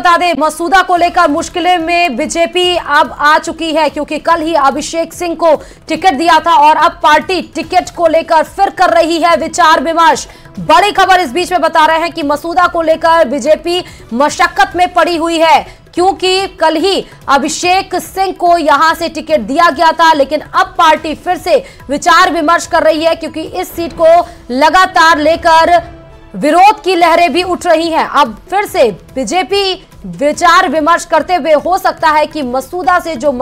बता दें, मसूदा को लेकर मुश्किलें में बीजेपी अब आ चुकी है, क्योंकि कल ही अभिषेक सिंह को टिकट दिया था और अब पार्टी टिकट को लेकर फिर कर रही है विचार विमर्श। बड़ी खबर इस बीच में बता रहे हैं कि मसूदा को लेकर बीजेपी मशक्कत में पड़ी हुई है, क्योंकि कल ही अभिषेक सिंह को यहां से टिकट दिया गया था, लेकिन अब पार्टी फिर से विचार विमर्श कर रही है, क्योंकि इस सीट को लगातार लेकर विरोध की लहरें भी उठ रही हैं। अब फिर से बीजेपी विचार विमर्श करते हुए हो सकता है कि मसूदा से जो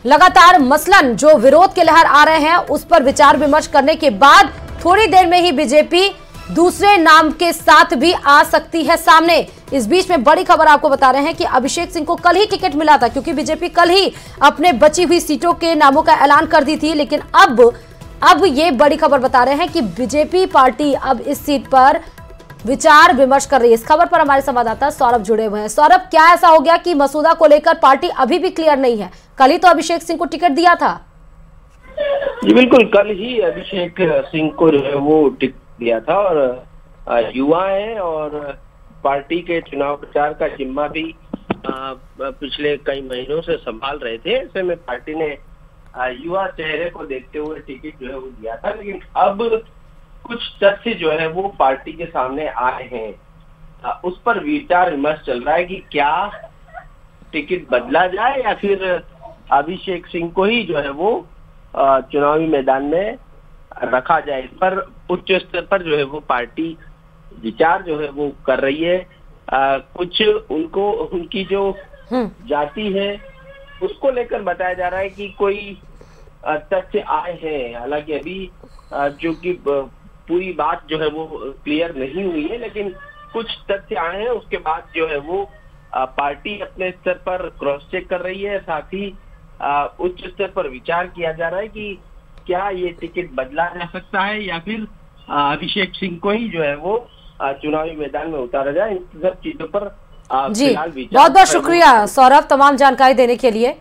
लगातार मसलन जो विरोध के लहर आ रहे हैं उस पर विचार विमर्श करने के बाद थोड़ी देर में ही बीजेपी दूसरे नाम के साथ भी आ सकती है सामने। इस बीच में बड़ी खबर आपको बता रहे हैं कि अभिषेक सिंह को कल ही टिकट मिला था, क्योंकि बीजेपी कल ही अपने बची हुई सीटों के नामों का ऐलान कर दी थी, लेकिन अब ये बड़ी खबर बता रहे हैं कि बीजेपी पार्टी अब इस सीट पर विचार विमर्श कर रही है। इस खबर पर हमारे संवाददाता सौरभ जुड़े हुए हैं। सौरभ, क्या ऐसा हो गया कि मसूदा को लेकर पार्टी अभी भी क्लियर नहीं है? कल ही तो अभिषेक सिंह को टिकट दिया था। जी बिल्कुल, कल ही अभिषेक सिंह को जो है वो टिकट दिया था और युवा है और पार्टी के चुनाव प्रचार का जिम्मा भी पिछले कई महीनों से संभाल रहे थे। ऐसे में पार्टी ने युवा चेहरे को देखते हुए टिकट जो है वो दिया था, लेकिन अब कुछ तथ्य जो है वो पार्टी के सामने आए हैं। उस पर विचार विमर्श चल रहा है कि क्या टिकट बदला जाए या फिर अभिषेक सिंह को ही जो है वो चुनावी मैदान में रखा जाए। इस पर उच्च स्तर पर जो है वो पार्टी विचार जो है वो कर रही है। कुछ उनकी जो जाति है उसको लेकर बताया जा रहा है कि कोई तथ्य आए हैं। हालांकि अभी जो कि पूरी बात जो है वो क्लियर नहीं हुई है, लेकिन कुछ तथ्य आए हैं। उसके बाद जो है वो पार्टी अपने स्तर पर क्रॉस चेक कर रही है। साथ ही उच्च स्तर पर विचार किया जा रहा है कि क्या ये टिकट बदला जा सकता है या फिर अभिषेक सिंह को ही जो है वो चुनावी मैदान में उतारा जाए। इन सब चीजों पर जी बहुत बहुत शुक्रिया सौरभ तमाम जानकारी देने के लिए।